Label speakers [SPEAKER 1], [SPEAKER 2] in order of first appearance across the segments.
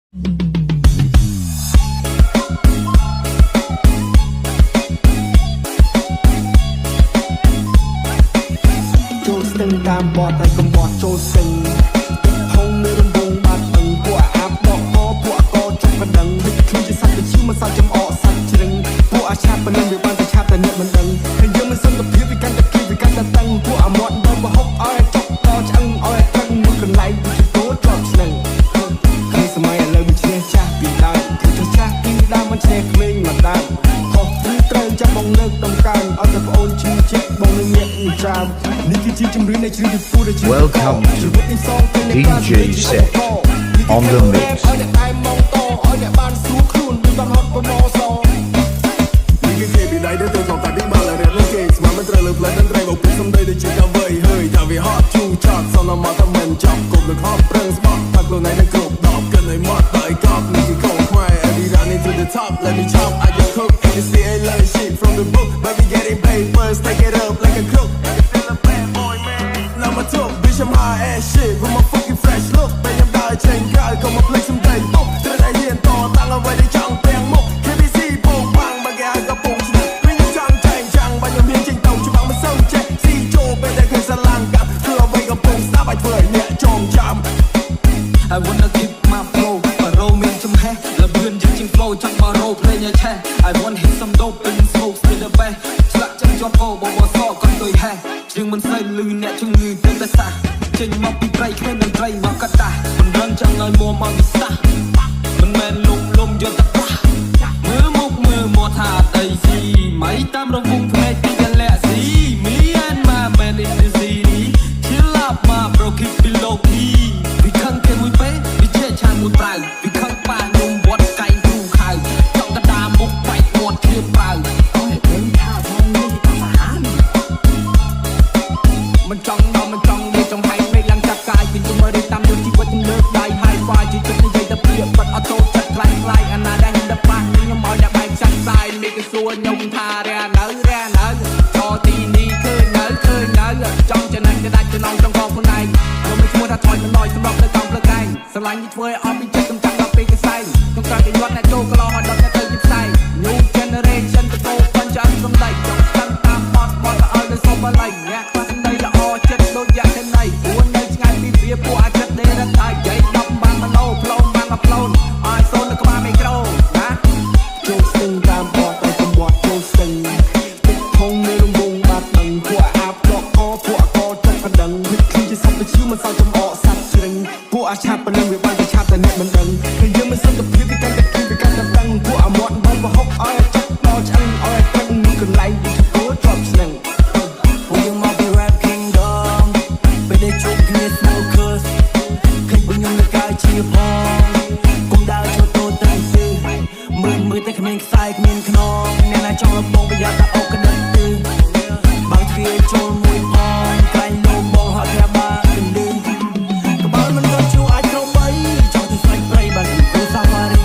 [SPEAKER 1] ចូលស្ទឹងតាមបត់ហើយកុំបត់ចូលស្ទឹងហុងនៅរំវងបាត់អឹងពួកអាប់ដកកពួកកចាប់បណ្ដឹងវិទ្យាជាសត្វទៅឈឺមិនសល់ចំអកសត្វជ្រឹងពួកអាឆាប់ប៉ុណ្ណឹងវាបានតែឆាប់តែអ្នកមិនដឹងហើយយើងមិនសន្តិភាពវាកាន់តែគីវាកាន់តែតឹងពួកអាមាត់បើបហុកឲ្យចុកកឆ្អឹងឲ្យតឹងមួយកន្លែងវាជាគោជាប់ស្នឹងហើយសម័យឥឡូវវាឈ្នះចាស់ពីដើមគឺចាស់ពីដើមមិនឈ្នះក្មេងមកដើមខុសឬត្រូវចាំបងលើកដំកើងឲ្យតែប្អូនឈឺជិះបងនឹងញាក់ចាំនេះគឺជាជំរឿននៃជ្រឹងពីពូដែល
[SPEAKER 2] Welcome to DJ Set on the mix.
[SPEAKER 1] ឲ្យអ្នកតែមងតឲ្យអ្នកបានស្រួលខ្លួនមិនបានហត់ប្រមោសនេះគឺគេពីដៃទៅក្នុងតាពីបាល់រៀនលោកគេស្មានមិនត្រូវលើផ្លែនឹងត្រៃមកពីសំដីដូចជាកាវៃហើយថាវាហត់ជូចត់សំណមកតែមិនចាប់គប់នឹងហត់ប្រឹងស្បត់ថាខ្លួនឯងនឹងគ្រប់ដបកិនឲ្យមកតែកប់នេះគឺកូនខ្មែរ every running to the top let me chop I just cook this the learn shit from the book but we getting paid first take it up like a crook Number two, bitch, I'm high ass shit with my fucking fresh look. Baby, I'm dying, chain guy, come and play some day. Boom, to the end, thought, tăng away the chunk, bang, mo. KBC, boom, bang, bang, I got boom, bring the chunk, chang, but you're being ching, don't you bang, my son, check. See, Joe, better, cause I lang, got to away a boom, stop, I tell you, yeah, John, jump.
[SPEAKER 3] I wanna keep my flow, but roll me some hair. The bươn ching flow, chunk my roll, play your chair. I want hit some dope and smoke, split the bag. Slap, chang, your go, but what's all, con tôi hair. យើងមិនស្អីលឺអ្នកជំងឺទៅតែសាចេញមកពីព្រៃគ្មាននឹងត្រីមកកតាមិនរឹងចង់ឲ្យមួមកវិសាមិនមែនលំយកតែប៉ះមើលមុខមើលមកថាអីស៊ីមិនតាមរង្វង់ភ្នែកទីកលៈស៊ី Me and my man in the city chill up my bro keep below key វាខឹងគេមួយពេលវាជាឆានមួយប្រៅវាខឹងប៉ាខ្ញុំវត្តកៃគ្រូខៅចង់កដាមុខបែកមាត់គ្នាប្រៅអូយដឹងថាផងនេះក៏សាហាវមិនចង់ដល់មិនចង់វាចង់ហែកពេកឡើងចាប់កាយពីជំរឿតាមដូចជីវិតខ្ញុំលើកដៃហើយស្វាយជីវិតនិយាយតែព្រាបបាត់អត់តូចចិត្តខ្លាំងខ្លាយអាណាដែលខ្ញុំដល់ប៉ះខ្ញុំឲ្យតែបែកចាក់ស្ដាយនេះគឺសួរខ្ញុំថារានៅចោទីនេះឃើញនៅចង់ចំណេញក្តាច់ចំណងចង់កងខ្លួនឯងខ្ញុំមិនឈ្មោះថាថយមិនលយសម្រាប់នៅតាមផ្លូវឯងស្រឡាញ់នេះធ្វើឲ្យអត់ពីចិត្តកំចាក់ដល់ពេលកសែងខ្ញុំត្រូវតែយត់អ្នកចូលកន្លោះឲ្យដល់អ្នកទៅជាផ្សាយ New generation ទៅតោបញ្ចាំសំដីចង់ស្ដាំតាមបត់ឲ្យនៅសុំបល័យអ្នកខ្វះសំដីល្អចិត្តដូចយ៉ាងទេណៃព្រោះនៅឆ្ងាយពីវាពួកអាចចិត្តដេរតែយាយ10បានម៉ណូផ្លូនបានអាប់ឡូនឲ្យសូននៅក្បាលមីក្រូណា
[SPEAKER 1] ចូលស្ទឹងតាមបត់ហើយកុំបត់ចូលស្ទឹងទឹកហុងនៅរំវងបាត់អឹងពួកអាប់ដកកពួកកចាប់បណ្ដឹងវិទ្យាជាសត្វទៅឈឺមិនសល់ចំអកសត្វជ្រឹងពួកអាឆាប់ប៉ុណ្ណឹងវាបានតែឆាប់តែអ្នកមិនដឹងហើយយើងមិនសន្តិភាពវាកាន់តែគីវាកាន់តែតឹងពួកអាមាត់បើបហុកឲ្យចុកដល់ឆ្អឹងឲ្យតឹងមួយកន្លែងវាជាគោជាប់ស្នឹង
[SPEAKER 3] ពួកយើងមកពី rap kingdom ពេលដែលជួបគ្នា smokers ឃើញពួកខ្ញុំនៅកាយជាផងគុំដើរចូលតូទៅទៅមើលតែគ្មានខ្សែគ្មានខ្នងអ្នកណាចង់លបងប្រយ័ត្នតែអុកកណ្ដឹងទៅបើទ្វារចូលមួយផងក្រែងលោបងហត់ថាបាកណ្ដឹងក្បាលមិនក៏ជួអាចเข้าបីចង់ទៅស្រីព្រៃបានទៅសាហ្វារី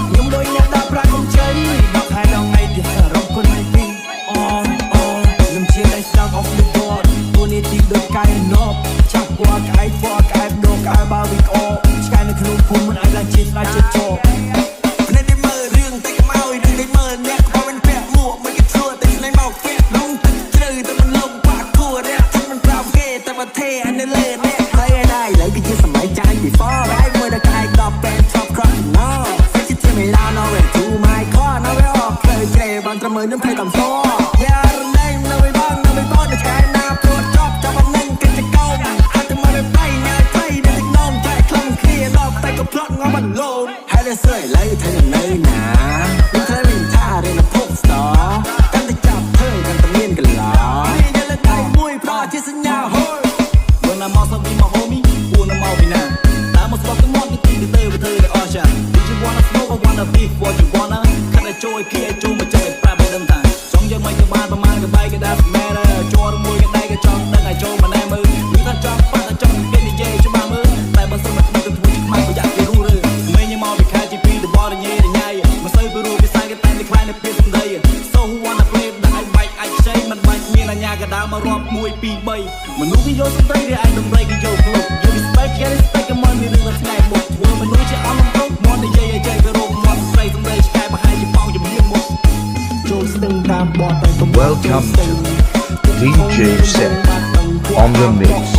[SPEAKER 3] ខ្ញុំដូចអ្នកដើរប្រាក់កុំជ័យដល់ខែដល់ថ្ងៃទៀតរកគុណឲ្យពីខ្ញុំជាដៃស្ដាំ off the board ទូនេះទីដូចកែណប់ចាប់ពណ៌ក្អែកដូកក្អែបាវីកអឆ្កែនៅក្នុងភូមិមិនអាចឡើងជាស្ដាយជាចោភ្នែកនេះមើលរឿងតែខ្មោចរឿងនេះមើលអ្នកក្បោមិនពាក់មួកមិនគេឈួរតែស្នៃមកពាក់លងទឹកជ្រៅតែមិនលងបាក់ខួររះថាមិនប្រាប់គេតែមកទេអានេះលើអ្នកហើយឯណាឥឡូវគឺជាសម័យចាញ់ before ហើយមើលតែក្អែក10 band top crop no fix it to me loud no way to my car no way off ផ្លូវជ្រេបានត្រឹមមើលនឹងផ្លេកំសយ៉ារណៃនៅវិញបងឆ្កែណាព្រោះចប់ចាប់អំនឹងកិច្ចកោអត់ទៅមកប្រៃញ៉ាយព្រៃដែលទឹកនោមចែកខ្លឹមគ្នាដល់តែក៏ផ្លត់ងំមិនលោនហើយតែស្រីឡៃថៃនៅណាមិនត្រូវវិញថារៀនភព star កាន់តែចាប់ធ្វើកាន់តែមានកន្លងនេះយកលើដៃមួយប្រជាសញ្ញាហូរបើណាមកសំពីមក homie ពួកណាមកពីណាតាមមកស្បទៅមកទីទៅធ្វើឲ្យអស់ចា Did you wanna smoke or wanna beef what you wanna កាន់តែជួយគីឲ្យជួយមកចេះប្រាប់ឲ្យដឹងថាចង់យកមិនទៅបានប្រមាណក៏បែកក៏ដាស់មែនចូលមួយក៏ដៃក៏ចង់ដឹងឲ្យចូលមកណែមើលឬថាចង់ប៉ះចង់គេនិយាយច្បាស់មើលតែបើសិនមកធ្វើខ្មៅប្រយ័ត្នគេរੂរឿងមេញមកពីខែទី2ទៅបរិញ្ញារញ៉ៃមក
[SPEAKER 2] Welcome to DJ Set on the Mix.